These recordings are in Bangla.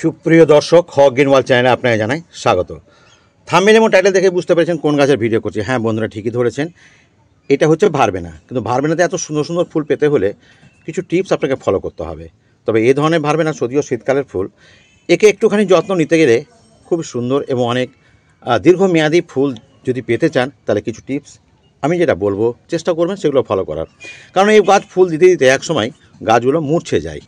সুপ্রিয় দর্শক হক গ্রিনওয়াল চ্যানেলে আপনাকে জানাই স্বাগত। থাম্বনেল এবং টাইটেল দেখে বুঝতে পেরেছেন কোন গাছের ভিডিও করছি। হ্যাঁ বন্ধুরা, ঠিকই ধরেছেন, এটা হচ্ছে ভারবেনা। কিন্তু ভারবেনাতে এত সুন্দর সুন্দর ফুল পেতে হলে কিছু টিপস আপনাকে ফলো করতে হবে। তবে এই ধরনের ভারবেনা যদিও শীতকালের ফুল, একে একটুখানি যত্ন নিতে গেলে খুব সুন্দর এবং অনেক দীর্ঘমেয়াদী ফুল যদি পেতে চান তাহলে কিছু টিপস আমি যেটা বলবো চেষ্টা করবেন সেগুলো ফলো করার। কারণ এই গাছ ফুল দিতে দিতে একসময় গাছগুলো মূর্ছে যায়।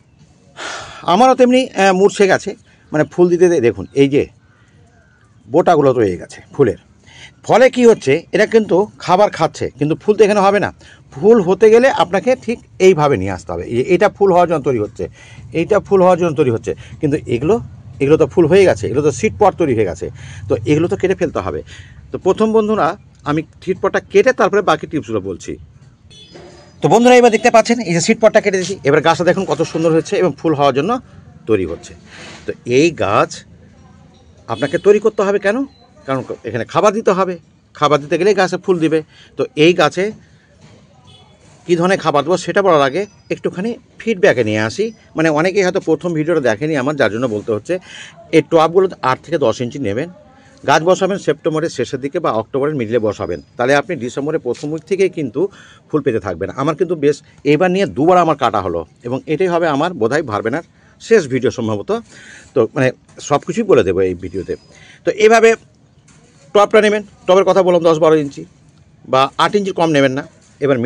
আমারও তেমনি মূর্ছে গেছে, মানে ফুল দিতে দেখুন এই যে বোটাগুলো রয়ে গেছে ফুলের। ফলে কি হচ্ছে, এটা কিন্তু খাবার খাচ্ছে কিন্তু ফুল তো এখানে হবে না। ফুল হতে গেলে আপনাকে ঠিক এইভাবে নিয়ে আসতে হবে। এইটা ফুল হওয়ার জন্য তৈরি হচ্ছে, এইটা ফুল হওয়ার জন্য তৈরি হচ্ছে, কিন্তু এগুলো তো ফুল হয়ে গেছে, এগুলো তো সিড পট তৈরি হয়ে গেছে। তো এগুলো তো কেটে ফেলতে হবে। তো প্রথম বন্ধুরা আমি সিড পটটা কেটে তারপরে বাকি টিপসগুলো বলছি। তো বন্ধুরা এবার দেখতে পাচ্ছেন এই যে সিড পটটা কেটে দিয়েছি। এবার গাছটা দেখুন কত সুন্দর হচ্ছে এবং ফুল হওয়ার জন্য তৈরি হচ্ছে। তো এই গাছ আপনাকে তৈরি করতে হবে কেন? কারণ এখানে খাবার দিতে হবে, খাবার দিতে গেলে গাছে ফুল দিবে। তো এই গাছে কী ধরনের খাবার দেবো সেটা বলার আগে একটুখানি ফিডব্যাকে নিয়ে আসি। মানে অনেকেই হয়তো প্রথম ভিডিওটা দেখেনি আমার, যার জন্য বলতে হচ্ছে। এই টবগুলো 8 থেকে 10 ইঞ্চি নেবেন। গাছ বসাবেন সেপ্টেম্বরের শেষের দিকে বা অক্টোবরের মিডলে বসাবেন, তাহলে আপনি ডিসেম্বরের প্রথম উইক থেকেই কিন্তু ফুল পেতে থাকবেন। আমার কিন্তু বেশ এইবার নিয়ে দুবার আমার কাটা হলো এবং এটাই হবে আমার বোধহয় ভারবেনার শেষ ভিডিও সম্ভবত। তো মানে সব কিছুই বলে দেবো এই ভিডিওতে। তো এইভাবে টবটা নেবেন। টবের কথা বললাম 10-12 ইঞ্চি বা 8 ইঞ্চির কম নেবেন না। এবার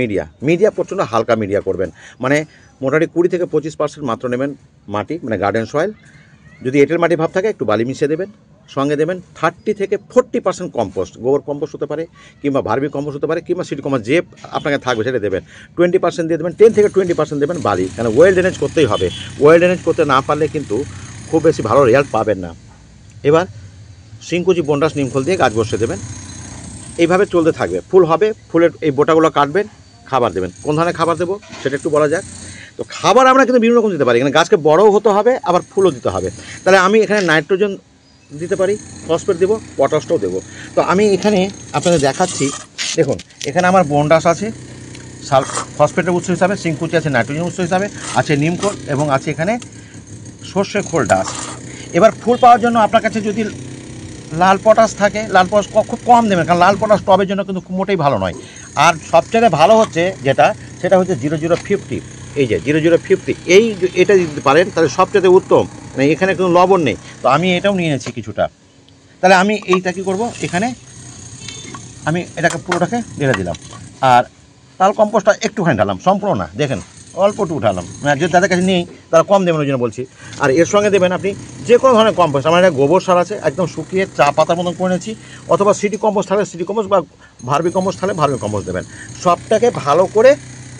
মিডিয়া প্রচণ্ড হালকা মিডিয়া করবেন, মানে মোটামুটি 20 থেকে 25% মাত্র নেবেন মাটি, মানে গার্ডেন সয়েল। যদি এঁটেল মাটি ভাব থাকে একটু বালি মিশিয়ে দেবেন। সঙ্গে দেবেন 30 থেকে 40% কম্পোস্ট, গোবর কম্পোস্ট হতে পারে কিংবা ভার্মি কম্পোস্ট হতে পারে কিংবা সিড কম্পোস্ট, যে আপনাকে থাকবে সেটা দেবেন। 20% দিয়ে দেবেন, 10 থেকে 20% দেবেন বালি, কারণ ওয়েল ড্রেনেজ করতেই হবে। ওয়েল ড্রেনেজ করতে না পারলে কিন্তু খুব বেশি ভালো রেজাল্ট পাবেন না। এবার শিংকুচি বন্ডাস নিমখোল দিয়ে গাছ বসিয়ে দেবেন। এইভাবে চলতে থাকবে, ফুল হবে। ফুলের এই বোটাগুলো কাটবেন, খাবার দেবেন। কোন ধরনের খাবার দেবো সেটা একটু বলা যাক। তো খাবার আমরা কিন্তু বিভিন্ন রকম দিতে পারি, এখানে গাছকে বড়ও হতে হবে আবার ফুলও দিতে হবে। তাহলে আমি এখানে নাইট্রোজেন দিতে পারি, ফসফেট দেবো, পটাশটাও দেবো। তো আমি এখানে আপনাদের দেখাচ্ছি। দেখুন এখানে আমার বন্ডাস আছে ফসফেটের উৎস হিসাবে, শিংকুচি আছে নাইট্রোজেন উৎস হিসাবে, আছে নিমখোল এবং আছে এখানে সর্ষে খোল ডাস্ট। এবার ফুল পাওয়ার জন্য আপনার কাছে যদি লাল পটাশ থাকে, লাল পটাশ খুব কম দেবেন, কারণ লাল পটাশ টবের জন্য কিন্তু মোটেই ভালো নয়। আর সবচেয়ে ভালো হচ্ছে সেটা হচ্ছে 0050। এই যে 0050, এটা দিতে পারেন তাহলে সবচেয়ে উত্তম। মানে এখানে কোনো লবণ নেই, তো আমি এটাও নিয়েছি কিছুটা। তাহলে আমি এইটা কী করবো, এখানে আমি এটাকে পুরোটাকে ঢেলে দিলাম। আর লাল কম্পোস্টটা একটুখানি ঢালাম, সম্পূর্ণ না, দেখেন অল্প একটু উঠালাম। যে যাদের কাছে নেই তারা কম দেবেন, ওই জন্য বলছি। আর এর সঙ্গে দেবেন আপনি যে কোনো ধরনের কম্পোস্ট। আমার একটা গোবর সার আছে, একদম শুকিয়ে চা পাতার মতন করে নিয়েছি, অথবা সিটি কম্পোস্ট থাকলে সিটি কম্পোস্ট বা ভার্মি কম্পোস্ট থাকলে ভার্মি কম্পোস্ট দেবেন। সবটাকে ভালো করে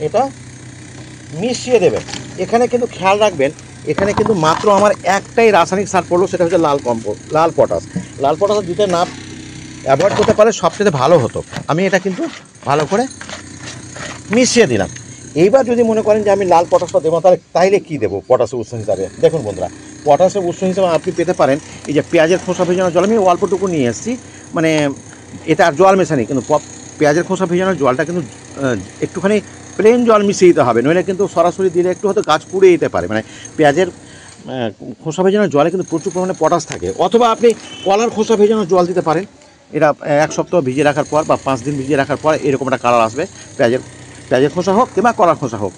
এটা মিশিয়ে দেবেন। এখানে কিন্তু খেয়াল রাখবেন, এখানে কিন্তু মাত্র আমার একটাই রাসায়নিক সার পড়লো, সেটা হচ্ছে লাল পটাশ। লাল পটাশ দিতে না অ্যাভয়েড করতে পারে সবচেয়ে ভালো হতো। আমি এটা কিন্তু ভালো করে মিশিয়ে দিলাম। এইবার যদি মনে করেন যে আমি লাল পটাশটা দেবো, তাইলে কী দেবো পটাশের উৎস হিসাবে? দেখুন বন্ধুরা, পটাশের উৎস হিসাবে আপনি পেতে পারেন এই যে পেঁয়াজের খোসা ভেজানো জল। আমি অল্পটুকু নিয়ে এসেছি, মানে এটা আর জল মেশানি, কিন্তু পেঁয়াজের খোসা ভেজানোর জলটা কিন্তু একটুখানি প্লেন জল মিশিয়ে দিতে হবে, নইলে কিন্তু সরাসরি দিলে একটু হয়তো গাছ পুড়ে যেতে পারে। মানে পেঁয়াজের খোসা ভেজানোর জলে কিন্তু প্রচুর পরিমাণে পটাশ থাকে। অথবা আপনি কলার খোসা ভেজানোর জল দিতে পারেন। এটা 1 সপ্তাহ ভিজিয়ে রাখার পর বা 5 দিন ভিজিয়ে রাখার পর এরকম একটা কালার আসবে। পেঁয়াজের খোসা হোক কিংবা কলার খোসা হোক,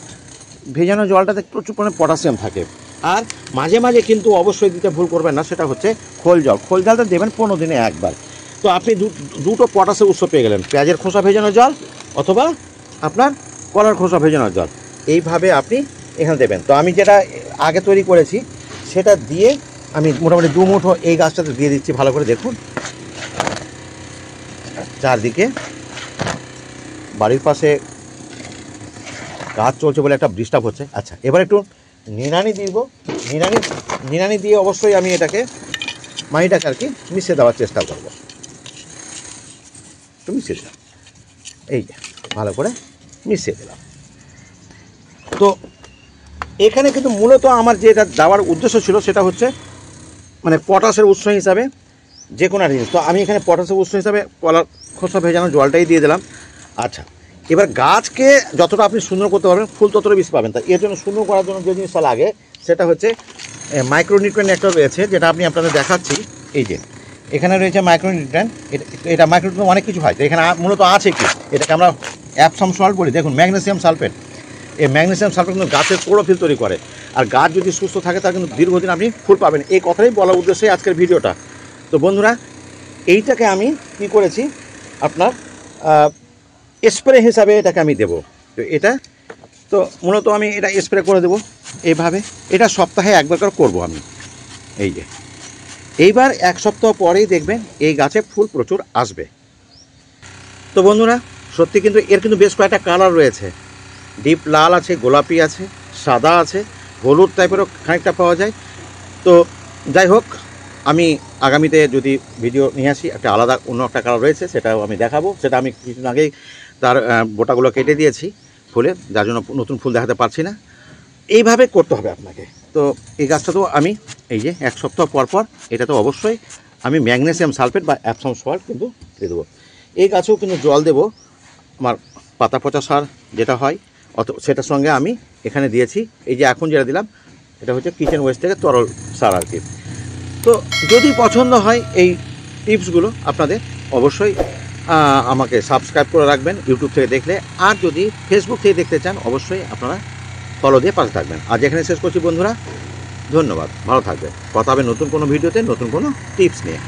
ভেজানো জলটাতে প্রচুর পরিমাণে পটাশিয়াম থাকে। আর মাঝে মাঝে কিন্তু অবশ্যই দিতে ভুল করবেন না, সেটা হচ্ছে খোল জলটা দেবেন 15 দিনে একবার। তো আপনি দুটো পটাশের উৎস পেয়ে গেলেন, পেঁয়াজের খোসা ভেজানো জল অথবা আপনার কলার খোসা ভেজানো জল। এইভাবে আপনি এখানে দেবেন। তো আমি যেটা আগে তৈরি করেছি সেটা দিয়ে আমি মোটামুটি 2 মুঠো এই গাছটাতে দিয়ে দিচ্ছি। ভালো করে দেখুন, চারদিকে বাড়ির পাশে গাছ চলছে বলে একটা ডিস্টার্ব হচ্ছে। আচ্ছা, এবার একটু নিড়ানি দিব। নিড়ানি দিয়ে অবশ্যই আমি এটাকে মাটিটাকে আর কি মিশিয়ে দেওয়ার চেষ্টা করব। একটু মিশিয়ে দিলাম, এই যে ভালো করে মিশিয়ে দিলাম। তো এখানে কিন্তু মূলত আমার যেটা দেওয়ার উদ্দেশ্য ছিল সেটা হচ্ছে মানে পটাশের উৎস হিসাবে যে কোনো জিনিস। তো আমি এখানে পটাশের উৎস হিসাবে কলার খোসা ভেজানো জলটাই দিয়ে দিলাম। আচ্ছা, এবার গাছকে যতটা আপনি সুন্দর করতে পারবেন ফুল ততটা বেশি পাবেন। তা এর জন্য সুন্দর করার জন্য যে জিনিসটা লাগে সেটা হচ্ছে মাইক্রোনিউট্রিয়েন্ট একটা রয়েছে, যেটা আমি আপনাদের দেখাচ্ছি। এই যে এখানে রয়েছে মাইক্রোনিউট্রিয়েন্ট, এটা মাইক্রোনিউট্রিয়েন্ট অনেক কিছু হয়, তো এখানে মূলত আছে কি, এটাকে আমরা অ্যাপসাম সল্ট বলি। দেখুন ম্যাগনেসিয়াম সালফেট, এই ম্যাগনেসিয়াম সালফেট কিন্তু গাছের ক্লোরোফিল তৈরি করে, আর গাছ যদি সুস্থ থাকে তার কিন্তু দীর্ঘদিন আপনি ফুল পাবেন। এই কথাই বলার উদ্দেশ্যে আজকের ভিডিওটা। তো বন্ধুরা, এইটাকে আমি কি করেছি, আপনার স্প্রে হিসাবে এটাকে আমি দেবো। তো এটা তো মূলত আমি এটা স্প্রে করে দেবো এইভাবে। এটা সপ্তাহে একবার করে করবো আমি। এই যে এইবার 1 সপ্তাহ পরেই দেখবেন এই গাছে ফুল প্রচুর আসবে। তো বন্ধুরা, সত্যি কিন্তু এর কিন্তু বেশ কয়েকটা কালার রয়েছে, ডিপ লাল আছে, গোলাপি আছে, সাদা আছে, হলুদ টাইপেরও খানিকটা পাওয়া যায়। তো যাই হোক, আমি আগামীতে যদি ভিডিও নিয়ে আসি, একটা আলাদা অন্য একটা কালার রয়েছে, সেটাও আমি দেখাবো। সেটা আমি কিছুদিন আগেই তার বোটাগুলো কেটে দিয়েছি ফুলে, যার জন্য নতুন ফুল দেখাতে পারছি না। এইভাবে করতে হবে আপনাকে। তো এই গাছটা তো আমি এই যে 1 সপ্তাহ পর পর এটা তো অবশ্যই আমি ম্যাগনেসিয়াম সালফেট বা অ্যাপসাম সল্ট কিন্তু দিয়ে দেবো। এই গাছেও কিন্তু জল দেবো, আমার পাতা পচা সার যেটা হয় সেটার সঙ্গে আমি এখানে দিয়েছি। এই যে এখন যেটা দিলাম এটা হচ্ছে কিচেন ওয়েস্ট থেকে তরল সার আর কি। তো যদি পছন্দ হয় এই টিপসগুলো আপনাদের, অবশ্যই আমাকে সাবস্ক্রাইব করে রাখবেন ইউটিউব থেকে দেখলে। আর যদি ফেসবুক থেকে দেখতে চান, অবশ্যই আপনারা ফলো দিয়ে পাশে থাকবেন। আজ এখানে শেষ করছি বন্ধুরা, ধন্যবাদ, ভালো থাকবেন। কথা হবে নতুন কোনো ভিডিওতে, নতুন কোনো টিপস নিয়ে।